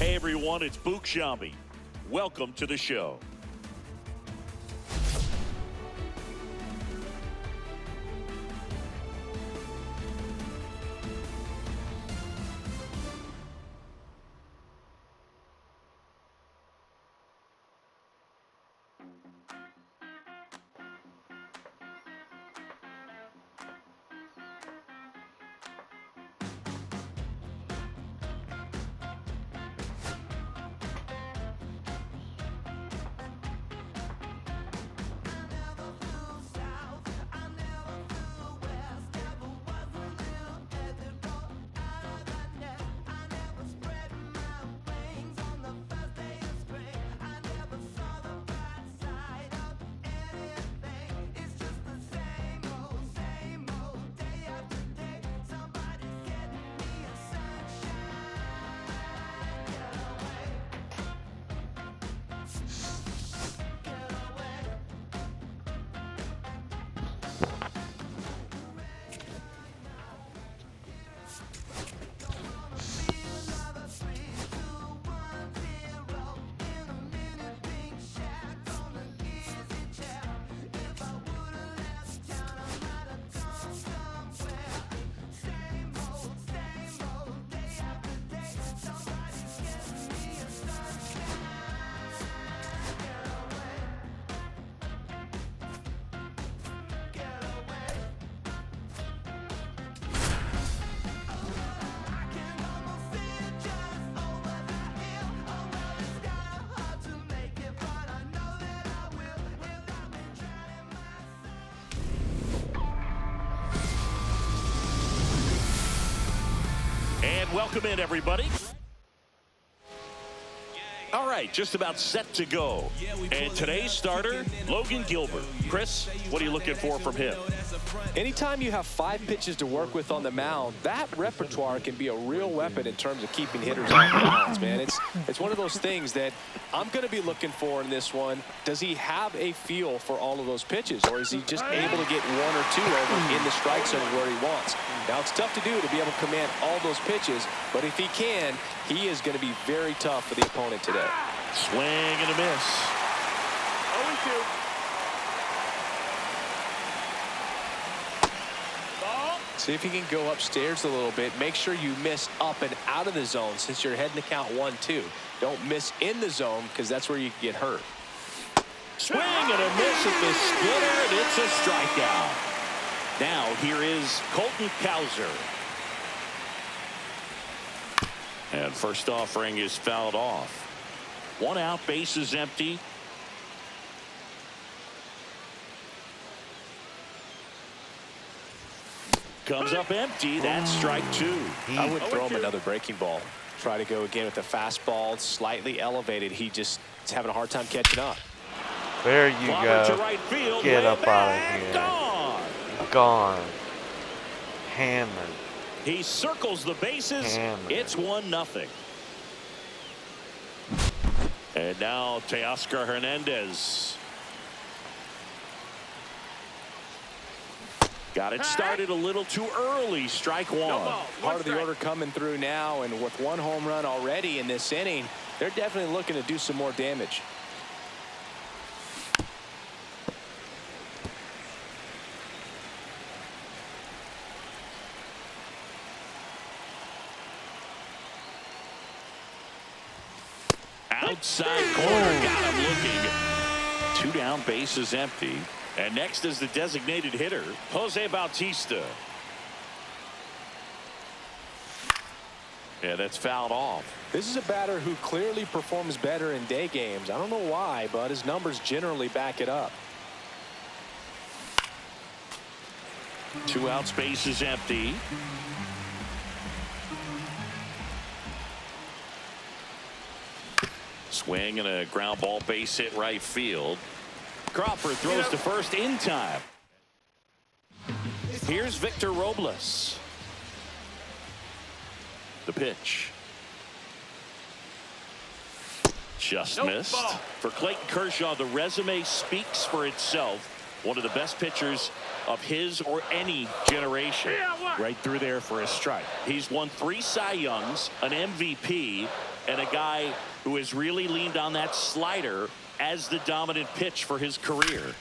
Hey everyone, it's Book Shambi. Welcome to the show. And welcome in, everybody. All right, just about set to go. And today's starter, Logan Gilbert. Chris, what are you looking for from him? Anytime you have 5 pitches to work with on the mound, that repertoire can be a real weapon in terms of keeping hitters off balance, man. It's one of those things that I'm going to be looking for in this one. Does he have a feel for all of those pitches, or is he just able to get 1 or 2 over in the strike zone where he wants? Now, it's tough to do to be able to command all those pitches, but if he can, he is going to be very tough for the opponent today. Swing and a miss. 0-2. See if he can go upstairs a little bit. Make sure you miss up and out of the zone since you're heading to count 1-2. Don't miss in the zone because that's where you can get hurt. Swing and a miss at the splitter, and it's a strikeout. Now here is Colton Cowser. And first offering is fouled off. 1 out, base is empty. Comes up empty. That's strike 2. I would throw him another breaking ball. Try to go again with the fastball, slightly elevated. He just is having a hard time catching up. There you go. To right field. Get up out of here. Gone. Gone. Hammered. He circles the bases. Hammered. It's 1-0. And now Teoscar Hernandez. Got it started a little too early. Strike 1. Part of the order coming through now, and with 1 home run already in this inning, they're definitely looking to do some more damage. Outside corner, got him looking. 2 down, base is empty. And next is the designated hitter, Jose Bautista. Yeah, that's fouled off. This is a batter who clearly performs better in day games. I don't know why, but his numbers generally back it up. 2 outs, base is empty. Swing and a ground ball, base hit right field. Crawford throws to first in time. Here's Victor Robles. The pitch. Just missed. For Clayton Kershaw, the resume speaks for itself. One of the best pitchers of his or any generation. Right through there for a strike. He's won 3 Cy Youngs, an MVP, and a guy who has really leaned on that slider as the dominant pitch for his career.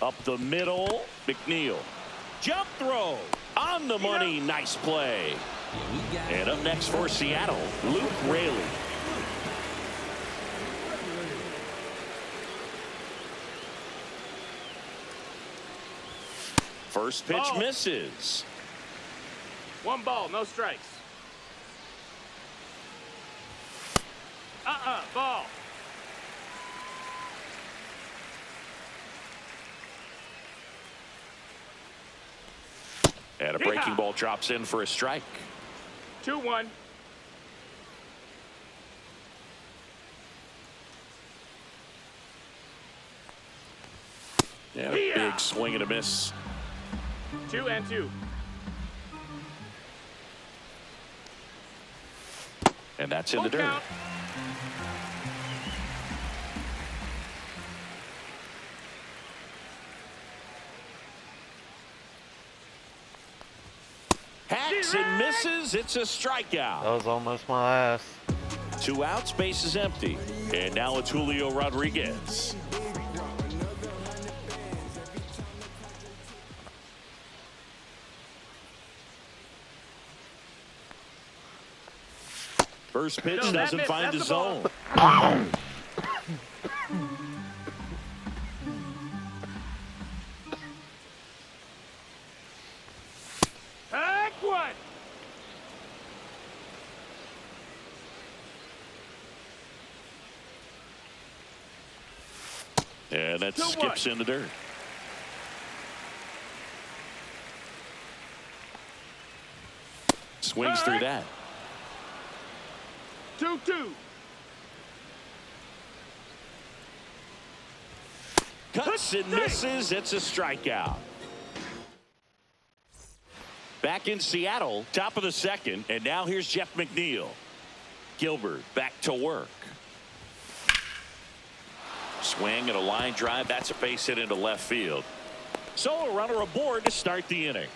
Up the middle, McNeil. Jump throw on the money. Nice play. And up next for Seattle, Luke Raley. First pitch misses. 1 ball, no strikes. Ball. And a breaking ball drops in for a strike. 2-1. And a big swing and a miss. 2-2. And that's in the dirt. Count. Hacks and misses. It's a strikeout. That was almost my ass. 2 outs, base is empty. And now it's Julio Rodriguez. First pitch doesn't find the zone. Hack one. And that skips in the dirt. Swings through that. 2-2. Cuts and misses. It's a strikeout. Back in Seattle, top of the second, and now here's Jeff McNeil. Gilbert back to work. Swing and a line drive. That's a base hit into left field. So a runner aboard to start the inning.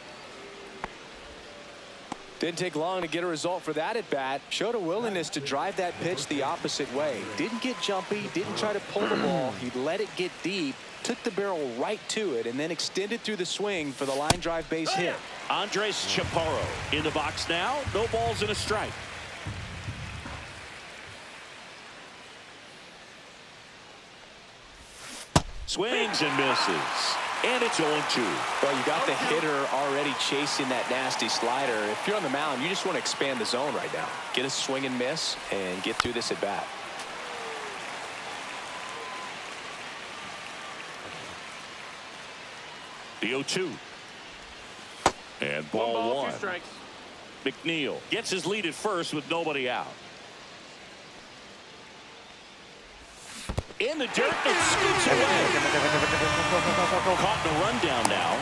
Didn't take long to get a result for that at bat. Showed a willingness to drive that pitch the opposite way. Didn't get jumpy, didn't try to pull the ball. He let it get deep, took the barrel right to it, and then extended through the swing for the line drive base hit. Andres Chaparro in the box now. No balls and a strike. Swings and misses. And it's 0-2. Well, you got the hitter already chasing that nasty slider. If you're on the mound, you just want to expand the zone right now. Get a swing and miss and get through this at bat. The 0-2. And ball 1. 2 strikes. McNeil gets his lead at first with nobody out. In the dirt, it scoots away. Caught in a rundown now.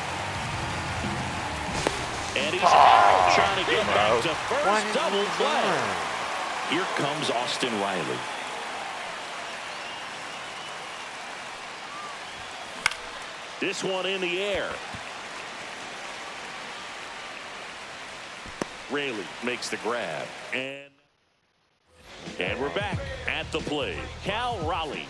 And he's out, trying to get back to first. Double play. Here comes Austin Riley. This one in the air. Raley makes the grab. And we're back at the plate. Cal Raleigh.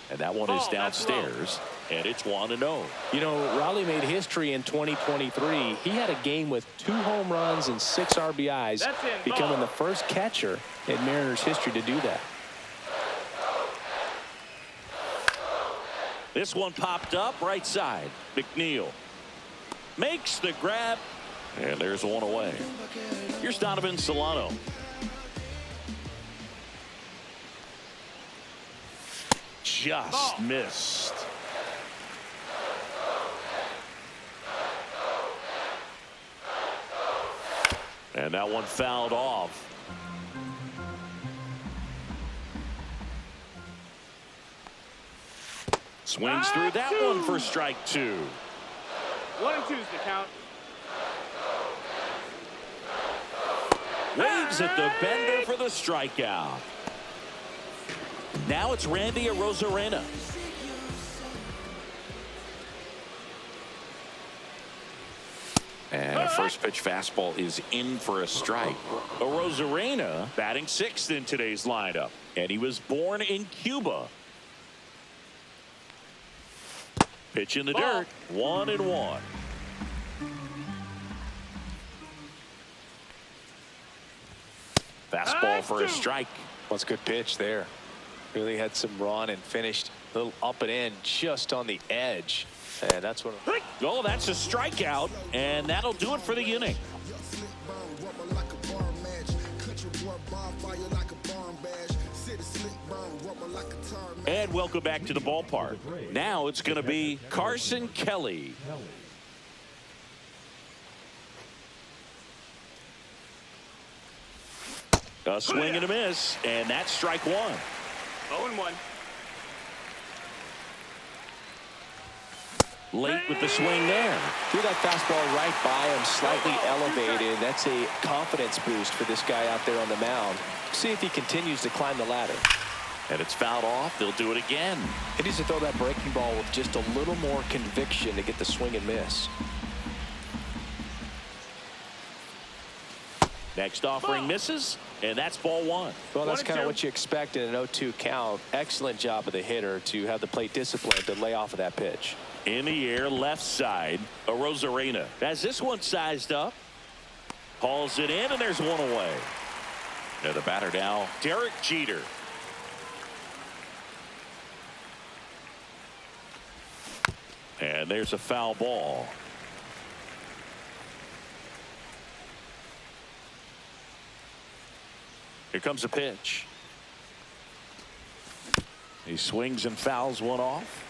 And that one is downstairs, and it's 1-0. You know, Raleigh made history in 2023. He had a game with 2 home runs and 6 RBIs, becoming the first catcher in Mariners history to do that. This one popped up right side. McNeil makes the grab, and there's one away. Here's Donovan Solano. Just missed. And that one fouled off. Swings through that one for strike 2. 1-2's the count. Waves at the bender for the strikeout. Now it's Randy Arozarena. And a first pitch fastball is in for a strike. Rosarena batting sixth in today's lineup. And he was born in Cuba. Pitch in the dirt. 1-1. Fastball for a strike. Well, it's a good pitch there. Really had some run and finished a little up and in just on the edge. And that's what. Oh, that's a strikeout. And that'll do it for the inning. And welcome back to the ballpark. Now it's going to be Carson Kelly. A swing and a miss, and that's strike one. 0-1. Late with the swing there. Threw that fastball right by him, slightly elevated. That's a confidence boost for this guy out there on the mound. See if he continues to climb the ladder. And it's fouled off. They'll do it again. He needs to throw that breaking ball with just a little more conviction to get the swing and miss. Next offering misses, and that's ball one. Well, that's kind of what you expect in an 0-2 count. Excellent job of the hitter to have the plate discipline to lay off of that pitch. In the air, left side, Rosarena has this one sized up. Hauls it in, and there's one away. Now the batter now, Derek Jeter. And there's a foul ball. Here comes a pitch. He swings and fouls one off.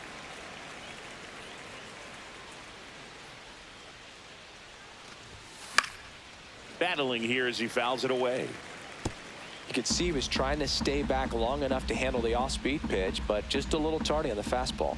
Battling here as he fouls it away. You could see he was trying to stay back long enough to handle the off-speed pitch, but just a little tardy on the fastball.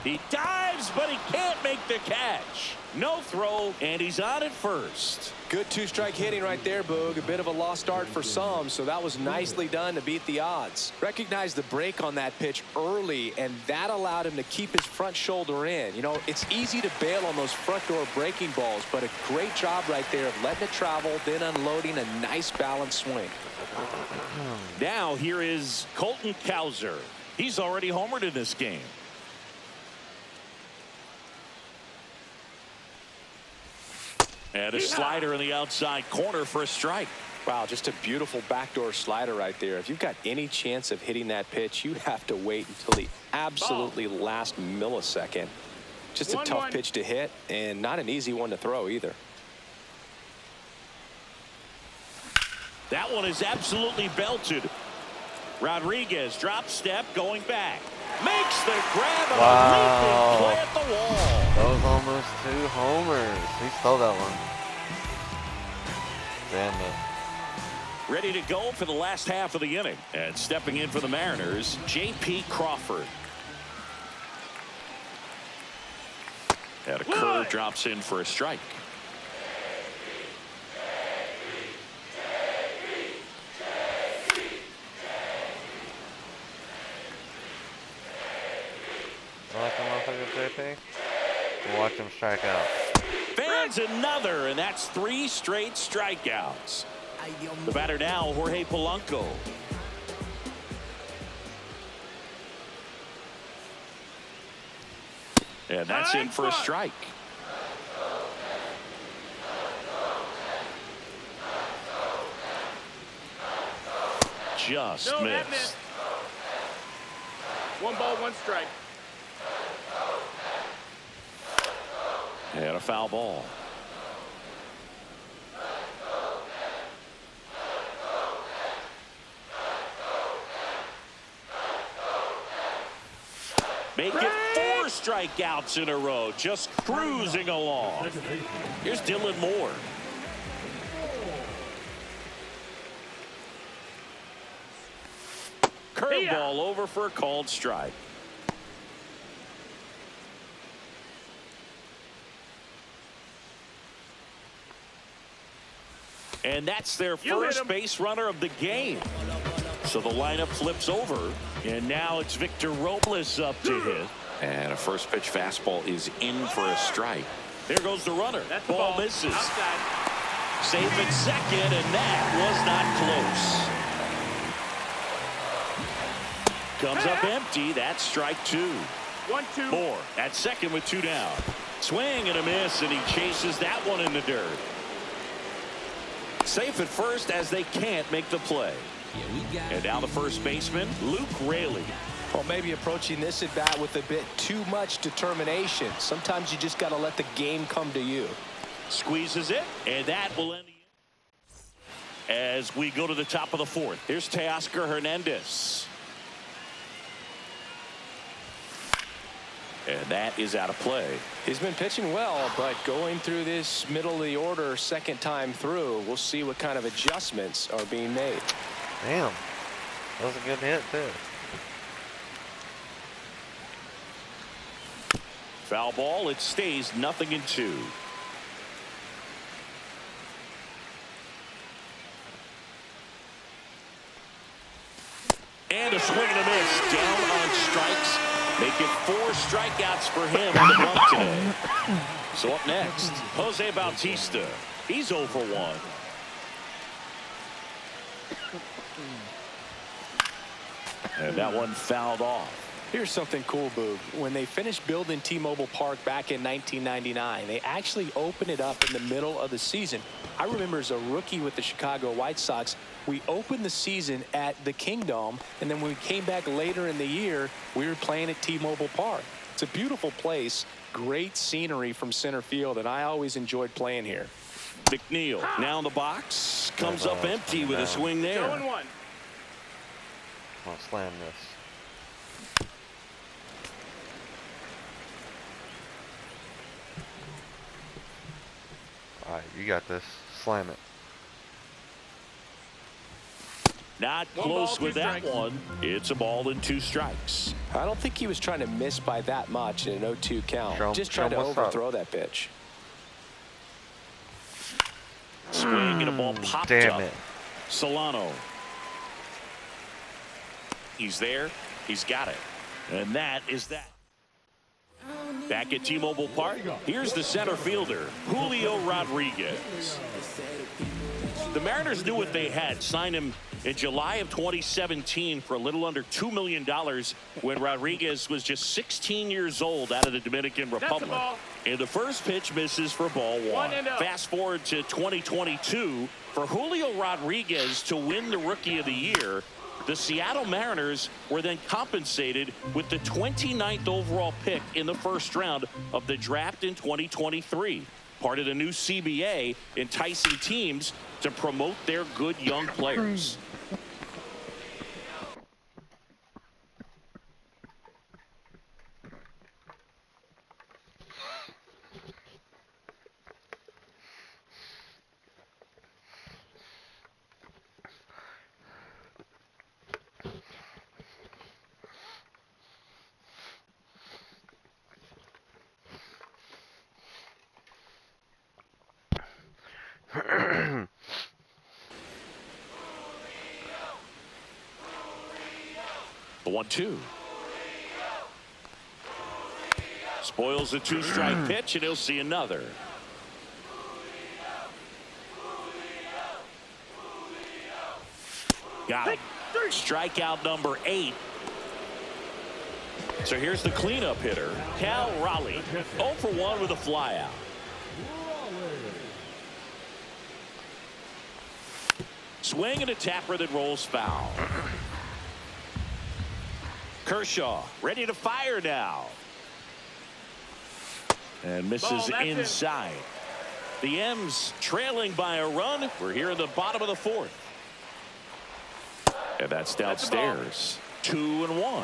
He dives, but he can't make the catch. No throw, and he's on at first. Good two-strike hitting right there, Boog. A bit of a lost start for some, so that was nicely done to beat the odds. Recognized the break on that pitch early, and that allowed him to keep his front shoulder in. You know, it's easy to bail on those front door breaking balls, but a great job right there of letting it travel, then unloading a nice balanced swing. Now here is Colton Cowser. He's already homered in this game. And a slider in the outside corner for a strike. Wow, just a beautiful backdoor slider right there. If you've got any chance of hitting that pitch, you have to wait until the absolutely last millisecond. Just a tough pitch to hit, and not an easy one to throw either. That one is absolutely belted. Rodriguez drop step going back. Makes the grab on a leaping play at the wall. That was almost 2 homers. He stole that one. Damn it. Ready to go for the last half of the inning. And stepping in for the Mariners, J.P. Crawford. And a curve drops in for a strike. Like a motherfucker, JP. Watch him strike out. Fans another, and that's 3 straight strikeouts. The batter now, Jorge Polanco. And that's in for a strike. Just missed. 1 ball, 1 strike. And a foul ball. Make it 4 strikeouts in a row, just cruising along. Here's Dylan Moore. Curveball over for a called strike. And that's their first base runner of the game. So the lineup flips over, and now it's Victor Robles up to hit. And a first pitch fastball is in for a strike. There goes the runner. That's the Ball ball. misses. Outside. Safe at second, and that was not close. Comes up empty. That's strike two. 1-2. Moore at second with 2 down. Swing and a miss, and he chases that one in the dirt. Safe at first as they can't make the play. And now the first baseman, Luke Raley. Well, maybe approaching this at bat with a bit too much determination. Sometimes you just got to let the game come to you. Squeezes it, and that will end the inning. As we go to the top of the fourth, here's Teoscar Hernandez. And that is out of play. He's been pitching well, but going through this middle of the order second time through, we'll see what kind of adjustments are being made. Damn. That was a good hit, too. Foul ball. It stays 0-2. And a swing and a miss. Down on strikes. Make it 4 strikeouts for him in the bump today. So up next, Jose Bautista. He's 0 for 1. And that one fouled off. Here's something cool, Boog. When they finished building T-Mobile Park back in 1999, they actually opened it up in the middle of the season. I remember as a rookie with the Chicago White Sox, we opened the season at the Kingdome, and then when we came back later in the year, we were playing at T-Mobile Park. It's a beautiful place, great scenery from center field, and I always enjoyed playing here. McNeil now in the box, comes up empty with a swing there. 0-1. I'll slam this. All right, you got this. Slam it. Not One close ball, 2 with that strikes. one. It's a ball and 2 strikes. I don't think he was trying to miss by that much in an 0-2 count. Just show trying to him what's up. overthrow that pitch. Swing and a ball popped Damn up. it. Solano. He's there. He's got it. And that is that. Back at T-Mobile Park, here's the center fielder, Julio Rodriguez. The Mariners knew what they had. Signed him in July of 2017 for a little under $2 million when Rodriguez was just 16 years old out of the Dominican Republic. ball. And the first pitch misses for ball 1. 1-0. Fast forward to 2022 for Julio Rodriguez to win the Rookie of the Year. The Seattle Mariners were then compensated with the 29th overall pick in the first round of the draft in 2023. Part of the new CBA, enticing teams to promote their good young players. The 1-2. Spoils the 2-strike pitch, and he'll see another. Got him. Strikeout number 8. So here's the cleanup hitter, Cal Raleigh. 0 for 1 with a flyout. Swing and a tapper that rolls foul. Kershaw ready to fire now. And misses Ball, inside. The M's trailing by a run. We're here in the bottom of the 4th. And that's downstairs. 2-1.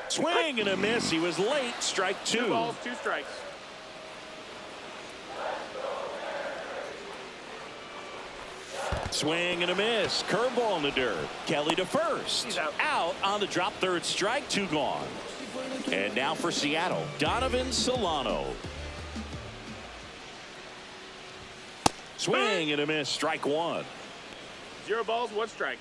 Swing and a miss. He was late. Strike 2. 2 balls, 2 strikes. Swing and a miss. Curveball in the dirt. Kelly to first. He's out. Out on the drop, 3rd strike. 2 gone. And now for Seattle, Donovan Solano. Swing and a miss. Strike one. 0 balls, 1 strike.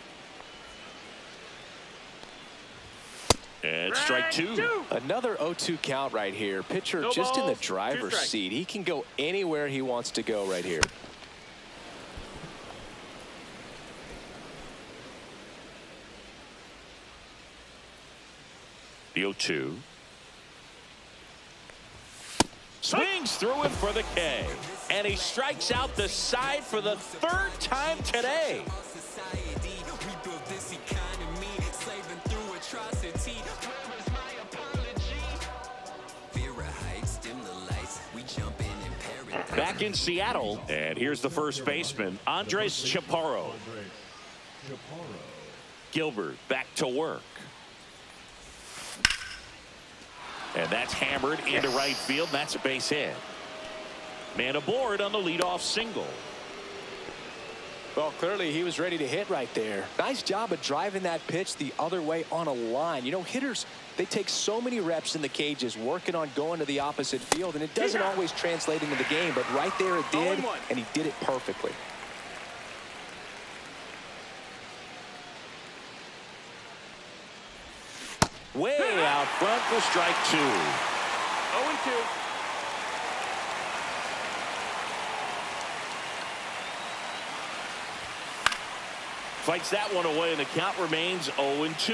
And strike two. Another 0-2 count right here. Pitcher No just in the balls, 2 driver's strikes. seat. He can go anywhere he wants to go right here. The 0-2. Swings through it for the K. And he strikes out the side for the 3rd time today. Back in Seattle. And here's the first baseman, Andres Chaparro. Gilbert back to work. And that's hammered into right field. That's a base hit. Man aboard on the leadoff single. Well, clearly he was ready to hit right there. Nice job of driving that pitch the other way on a line. You know, hitters, they take so many reps in the cages working on going to the opposite field, and it doesn't always translate into the game, but right there it did, and he did it perfectly. Way out front for strike two. 0-2. Fights that one away, and the count remains 0-2.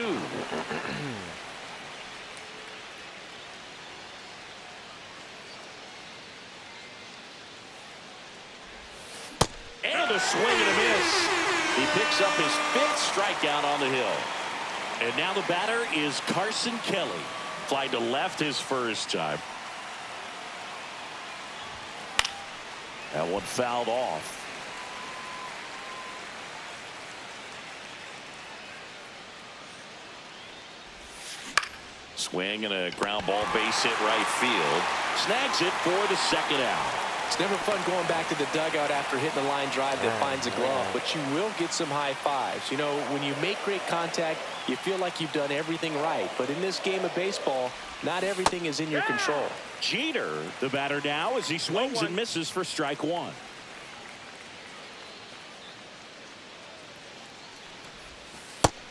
And a swing and a miss. He picks up his 5th strikeout on the hill. And now the batter is Carson Kelly. Fly to left his first time. That one fouled off. Swing and a ground ball, base hit right field. Snags it for the 2nd out. It's never fun going back to the dugout after hitting a line drive that finds a glove, but you will get some high fives. You know, when you make great contact, you feel like you've done everything right. But in this game of baseball, not everything is in your control. Jeter, the batter now, as he swings and misses for strike one.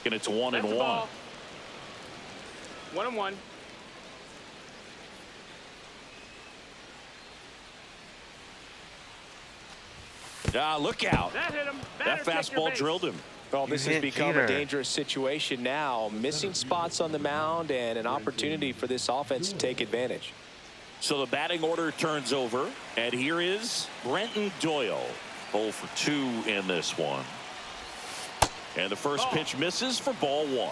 And it's 1-1. 1-1. Look out. That hit him. That fastball drilled him. Well, this has become a dangerous situation now. Missing spots on the mound and an opportunity for this offense to take advantage. So the batting order turns over, and here is Brenton Doyle. 0 for 2 in this one. And the first pitch misses for ball 1.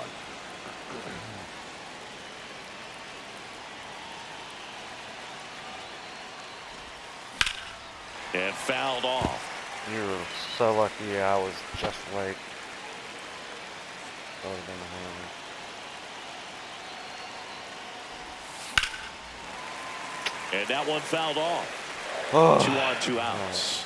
And fouled off. You were so lucky I was just late. That would've been a And that one fouled off. Oh. 2 on, 2 outs.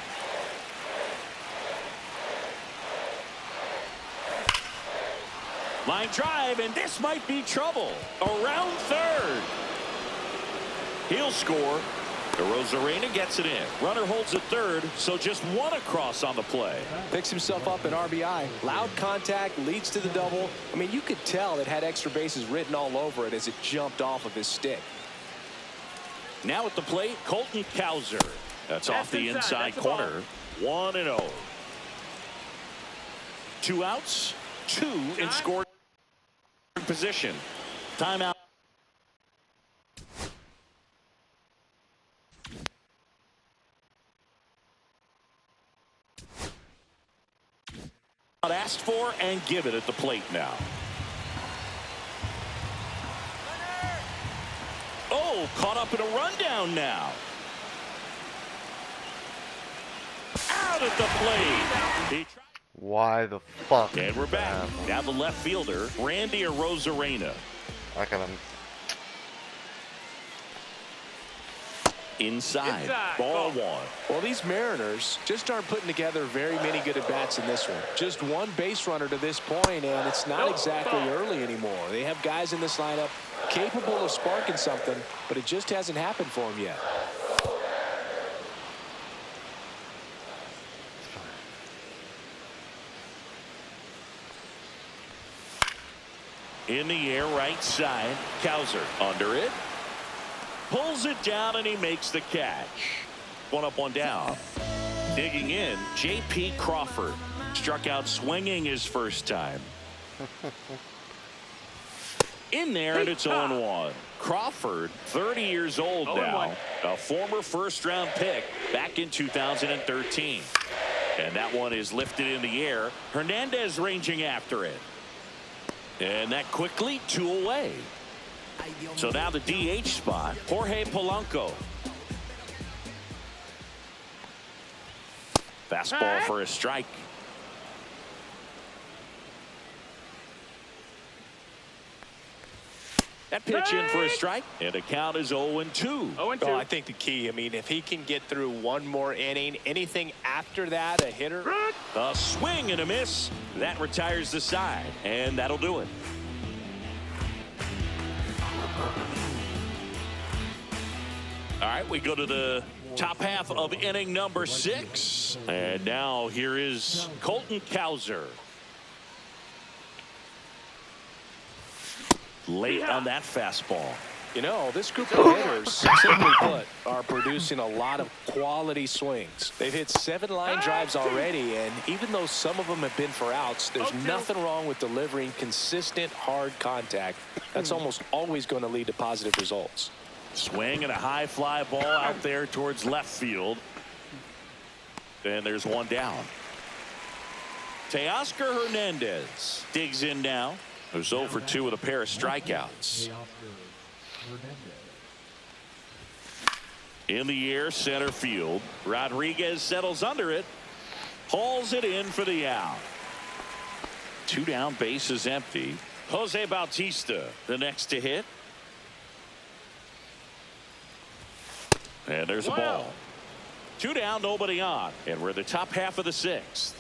Line drive, and this might be trouble. Around third. He'll score. Rosarena gets it in. Runner holds at third, so just 1 across on the play. Picks himself up an RBI. Loud contact, leads to the double. I mean, you could tell it had extra bases written all over it as it jumped off of his stick. Now at the plate, Colton Cowser. That's off the inside corner. 1-0. 2 outs, 2 in scoring position. Timeout. Asked for and give it at the plate now. Oh, caught up in a rundown now. Out at the plate. Why the fuck? And we're back. Now the left fielder, Randy Rosarena. I got him. Inside. Ball 1. Well, these Mariners just aren't putting together very many good at-bats in this one. Just 1 base runner to this point, and it's not exactly early anymore. They have guys in this lineup capable of sparking something, but it just hasn't happened for them yet. In the air, right side. Cowser under it. Pulls it down, and he makes the catch. One up, one down. Digging in, J.P. Crawford. Struck out swinging his first time. In there, and it's 0-1. Crawford, 30 years old now. A former first-round pick back in 2013. And that one is lifted in the air. Hernandez ranging after it. And that quickly 2 away. So now the DH spot, Jorge Polanco. Fastball for a strike. That pitch in for a strike, and the count is 0-2. 0-2. Oh, I think the key, I mean, if he can get through one more inning, anything after that, a hitter. A swing and a miss. That retires the side, and that'll do it. All right, we go to the top half of inning number 6. And now here is Colton Cowser. Late on that fastball. You know, this group of hitters, simply put, are producing a lot of quality swings. They've hit 7 line drives already, and even though some of them have been for outs, there's nothing wrong with delivering consistent, hard contact. That's almost always going to lead to positive results. Swing and a high fly ball out there towards left field. And there's one down. Teoscar Hernandez digs in now. It was 0 for 2 with a pair of strikeouts. In the air, center field. Rodriguez settles under it. Hauls it in for the out. 2 down, base is empty. Jose Bautista, the next to hit. And there's a ball. 2 down, nobody on. And we're the top half of the 6th.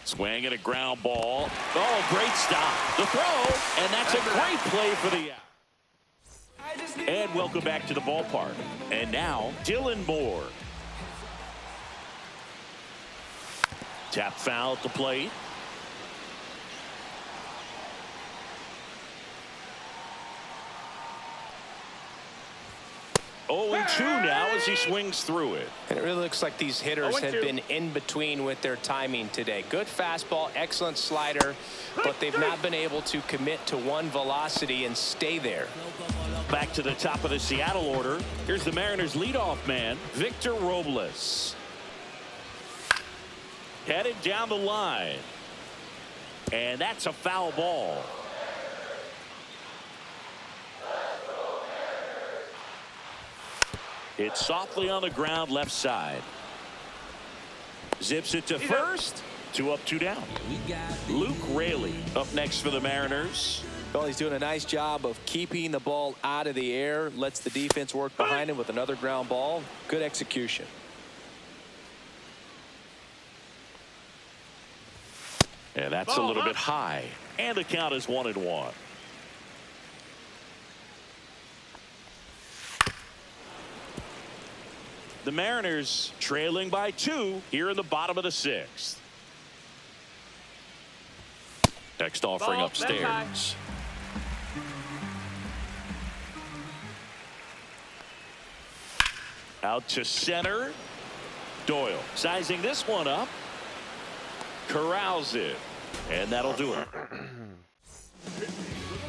Swing and a ground ball. Oh, great stop. The throw, and that's a great play for the out. And welcome back to the ballpark. And now, Dylan Moore. Tap foul at the plate. Oh, and 2 now as he swings through it. And it really looks like these hitters have been in between with their timing today. Good fastball, excellent slider, but they've not been able to commit to one velocity and stay there. Back to the top of the Seattle order. Here's the Mariners leadoff man, Victor Robles. Headed down the line. And that's a foul ball. It's softly on the ground left side. Zips it to first. 2 up, 2 down. Luke Raley up next for the Mariners. Well, he's doing a nice job of keeping the ball out of the air. Lets the defense work behind him with another ground ball. Good execution. And that's a little bit high. And the count is 1-1. The Mariners trailing by 2 here in the bottom of the 6th. Next offering upstairs. Out to center. Doyle sizing this one up. Corrals it. And that'll do it.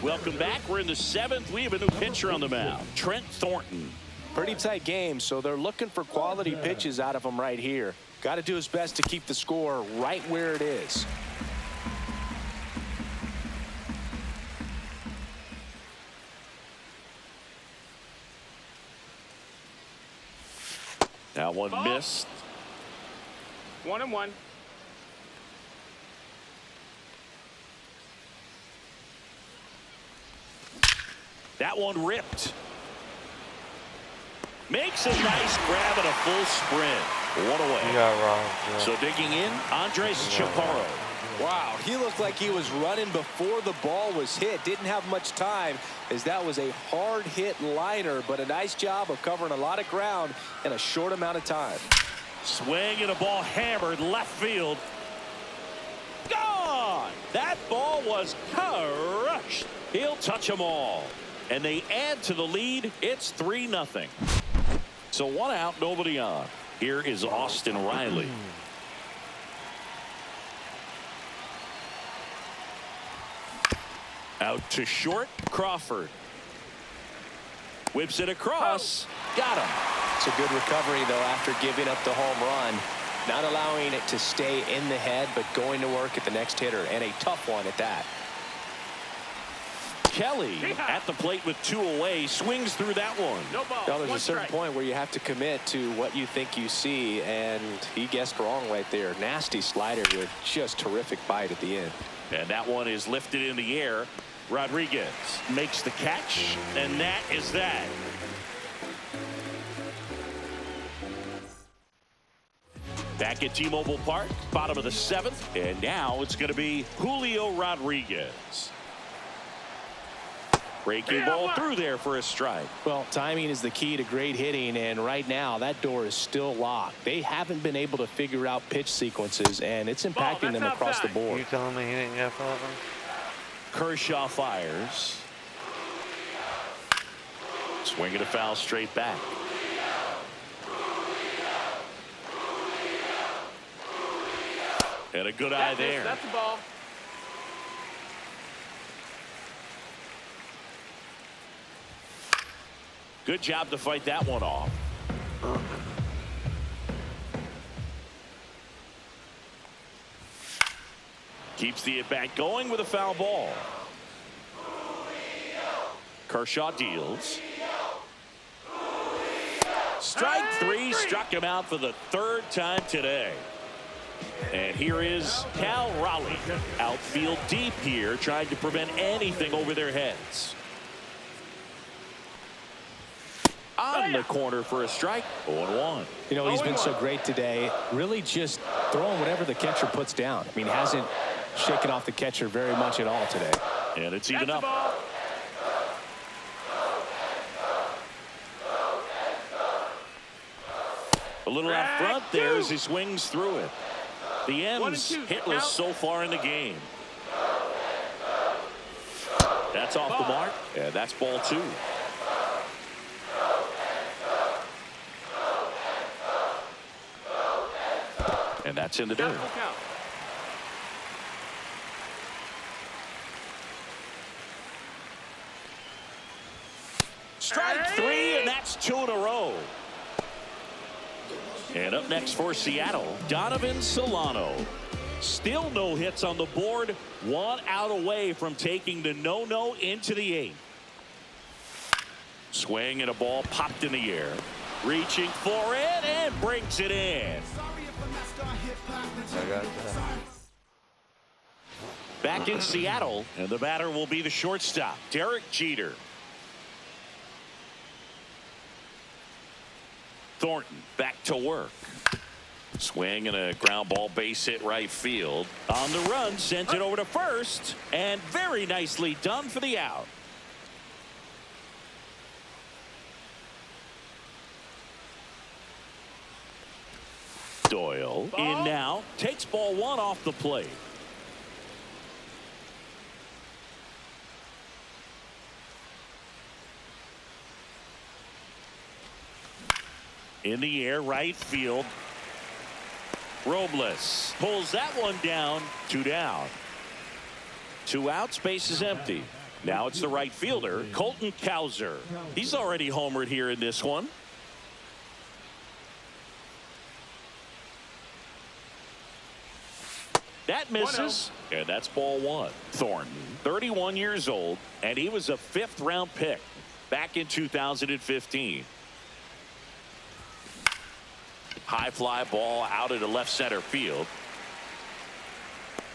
Welcome back. We're in the 7th. We have a new pitcher on the mound, Trent Thornton. Pretty tight game, so they're looking for quality pitches out of him right here. Got to do his best to keep the score right where it is. That one missed. 1-1. That one ripped. Makes a nice grab and a full sprint. 1 away. You got wrong. So digging in, Andres Chaparro. Wow, he looked like he was running before the ball was hit. Didn't have much time as that was a hard hit liner, but a nice job of covering a lot of ground in a short amount of time. Swing and a ball hammered left field. Gone! That ball was crushed. He'll touch them all. And they add to the lead. It's 3-0. So 1 out, nobody on. Here is Austin Riley. Out to short, Crawford. Whips it across. Got him. It's a good recovery, though, after giving up the home run. Not allowing it to stay in the head, but going to work at the next hitter, and a tough one at that. Kelly at the plate with 2 away, swings through that one. No ball. Now, there's One a certain strike. point where you have to commit to what you think you see, and he guessed wrong right there. Nasty slider with just terrific bite at the end. And that one is lifted in the air. Rodriguez makes the catch, and that is that. Back at T-Mobile Park, bottom of the 7th, and now it's going to be Julio Rodriguez. Breaking ball through there for a strike. Well, timing is the key to great hitting, and right now that door is still locked. They haven't been able to figure out pitch sequences, and it's impacting them across the board. You telling me he didn't get that one? Kershaw fires. Swinging a foul straight back. And a good eye there. That's the ball. Good job to fight that one off. Keeps the at-bat going with a foul ball. Kershaw deals. Strike 3, struck him out for the 3rd time today. And here is Cal Raleigh. Outfield deep here, trying to prevent anything over their heads. On the corner for a strike. 0-1. You know, he's been so great today, really just throwing whatever the catcher puts down. I mean, hasn't shaken off the catcher very much at all today. And it's even That's the up. ball. A little out front there as he swings through it. The 1 and M's 2. hitless Out. so far in the game. That's off the mark. And that's ball 2. And that's in the dirt. Full count. Strike 3, and that's 2 in a row. And up next for Seattle, Donovan Solano. Still no hits on the board. 1 out away from taking the no-no into the 8th. Swing and a ball popped in the air. Reaching for it and brings it in. I got that. Back in Seattle, and the batter will be the shortstop, Derek Jeter. Thornton back to work. Swing and a ground ball base hit right field. On the run, sent it over to first, and very nicely done for the out. Doyle in now, takes ball 1 off the plate. In the air, right field. Robles pulls that one down. 2 down. 2 outs, base is empty. Now it's the right fielder, Colton Cowser. He's already homered here in this one. That misses, and that's ball 1. Thornton, 31 years old, and he was a 5th-round pick back in 2015. High fly ball out into left center field.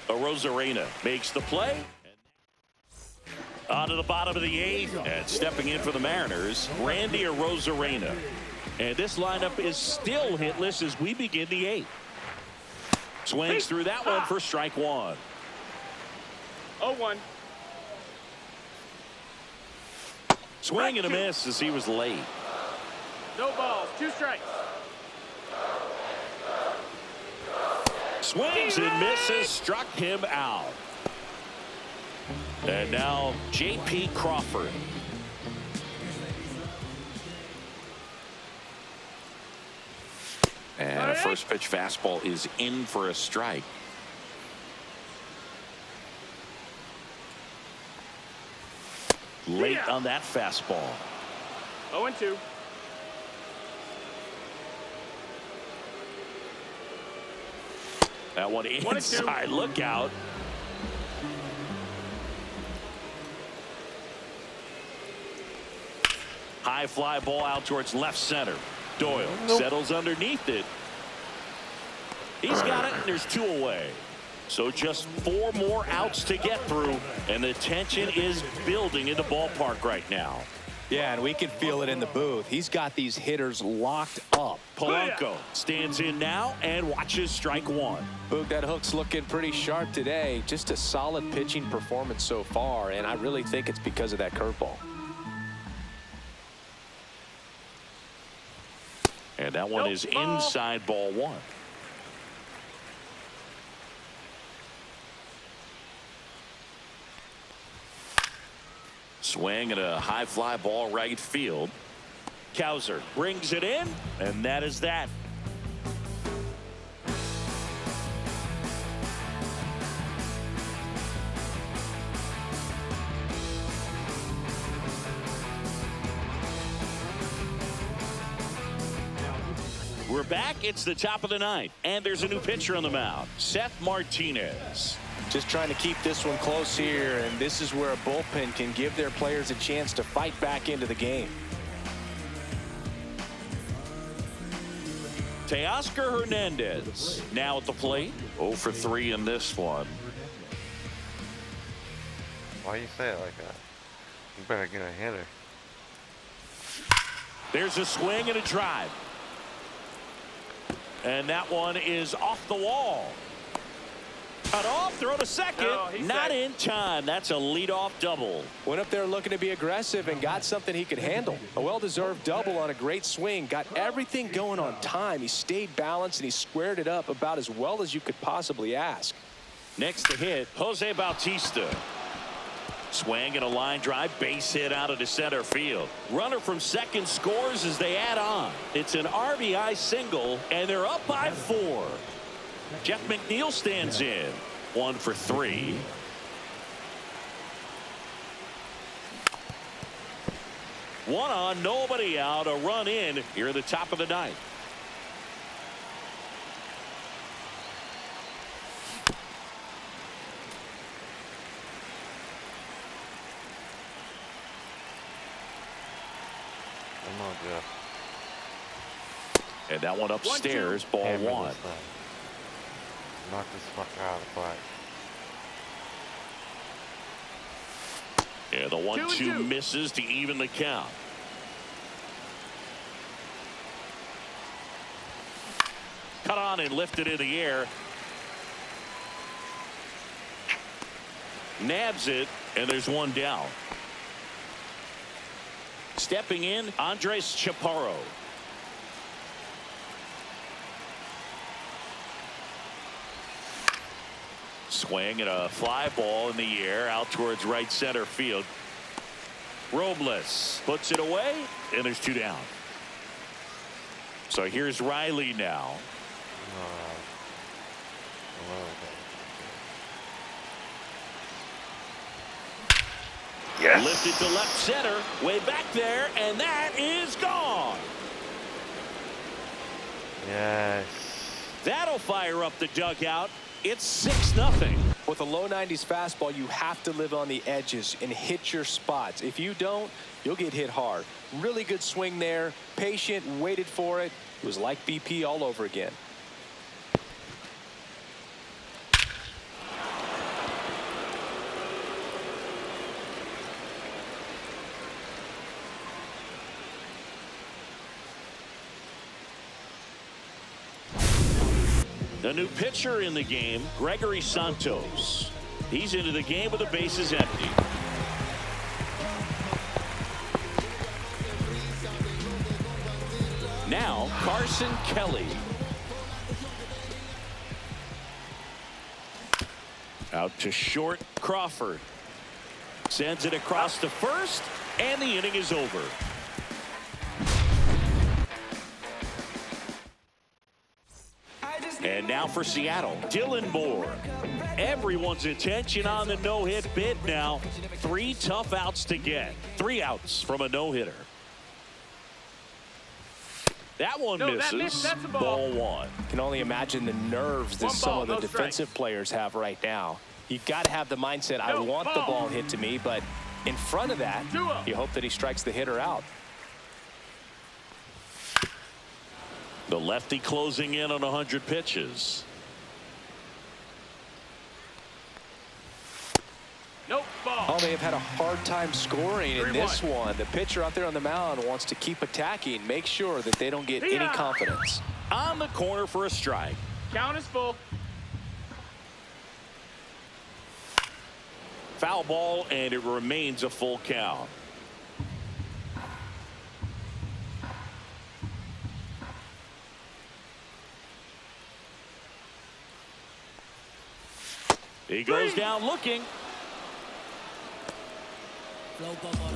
Arozarena makes the play. On to the bottom of the 8th, and stepping in for the Mariners, Randy Arozarena. And this lineup is still hitless as we begin the 8th. Swings through that one for strike 1. 0-1. Swing and a miss as he was late. No balls. 2 strikes. Swings and misses, struck him out. And now J.P. Crawford. And a first pitch fastball is in for a strike. Late on that fastball. 0-2. That one inside. Look out. High fly ball out towards left center. Doyle settles underneath it. He's got it, and there's 2 away. So just 4 more outs to get through, and the tension is building in the ballpark right now. Yeah, and we can feel it in the booth. He's got these hitters locked up. Polanco stands in now and watches strike 1. Boog, that hook's looking pretty sharp today. Just a solid pitching performance so far, and I really think it's because of that curveball. And that one is inside ball 1. Swing and a high fly ball right field. Cowser brings it in, and that is that. We're back. It's the top of the 9th, and there's a new pitcher on the mound, Seth Martinez. Just trying to keep this one close here, and this is where a bullpen can give their players a chance to fight back into the game. Teoscar Hernandez now at the plate. 0 for 3 in this one. Why you say it like that? You better get a hitter. There's a swing and a drive. And that one is off the wall. Cut off, throw to second. No, not in time. That's a leadoff double. Went up there looking to be aggressive and got something he could handle. A well-deserved double on a great swing. Got everything going on time. He stayed balanced and he squared it up about as well as you could possibly ask. Next to hit, Jose Bautista. Swing and a line drive, base hit out of the center field. Runner from second scores as they add on. It's an RBI single, and they're up by 4. Jeff McNeil stands in. 1 for 3. One on, nobody out, a run in here at the top of the 9th. Come on, Jeff. And that one upstairs, ball Hammer 1. this thing. Knock this fucker out of the park. Yeah, the 1-2 misses to even the count. Cut on and lifted in the air. Nabs it, and there's one down. Stepping in, Andres Chaparro. Swing and a fly ball in the air out towards right center field. Robles puts it away, and there's 2 down. So here's Riley now. Yes. Lifted to left center, way back there, and that is gone. Yes. That'll fire up the dugout. It's 6-0. With a low 90s fastball, you have to live on the edges and hit your spots. If you don't, you'll get hit hard. Really good swing there. Patient, waited for it. It was like BP all over again. The new pitcher in the game, Gregory Santos. He's into the game with the bases empty. Now Carson Kelly. Out to short, Crawford. Sends it across to first, and the inning is over. And now for Seattle, Dylan Moore. Everyone's attention on the no-hit bid now. 3 tough outs to get. 3 outs from a no-hitter. That one misses. That's a ball 1. Can only imagine the nerves that some of the defensive players have right now. You've got to have the mindset, I want the ball hit to me, but in front of that, you hope that he strikes the hitter out. The lefty closing in on 100 pitches. Nope, ball. Oh, they have had a hard time scoring in this one. The pitcher out there on the mound wants to keep attacking, make sure that they don't get any confidence. On the corner for a strike. Count is full. Foul ball, and it remains a full count. He goes down looking.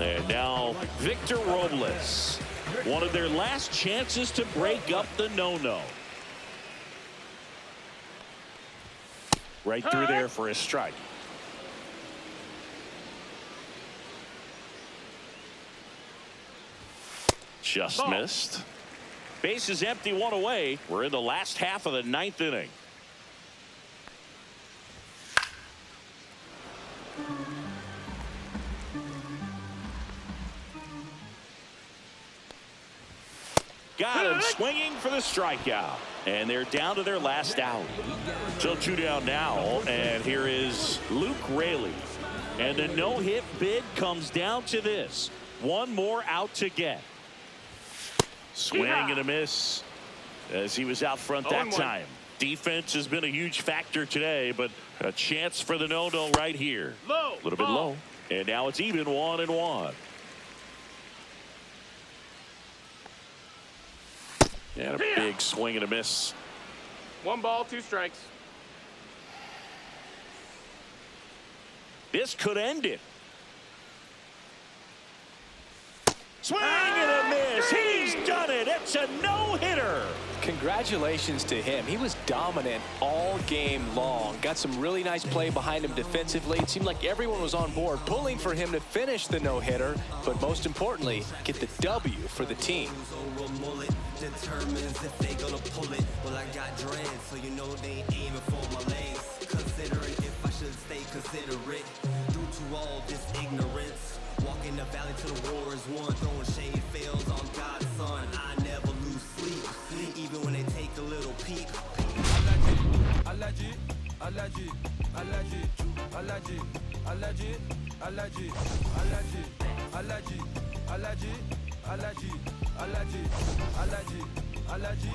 And now Victor Robles. One of their last chances to break up the no-no. Right through there for a strike. Just missed. Base is empty, 1 away. We're in the last half of the 9th inning. Got him swinging for the strikeout. And they're down to their last out. So 2 down now. And here is Luke Raley. And the no-hit bid comes down to this. 1 more out to get. Swing and a miss as he was out front that time. Defense has been a huge factor today, but a chance for the no-no right here. Low. A little bit low. And now it's even 1-1. And a big swing and a miss. 1 ball, 2 strikes. This could end it. Swing and a miss. He's done it. It's a no-hitter. Congratulations to him. He was dominant all game long. Got some really nice play behind him defensively. It seemed like everyone was on board, pulling for him to finish the no-hitter, but most importantly, get the W for the team. Determines if they gonna pull it. Well, I got dreads, so you know they ain't aiming for my legs. Considering if I should stay considerate due to all this ignorance. Walking the valley till the war is won. Throwing shade fails on God's son. I never lose sleep, even when they take a little peek. Allergy, allergy, allergy, allergy, allergy, allergy, allergy, allergy, allergy, allergy, allergy, allergy, allergy,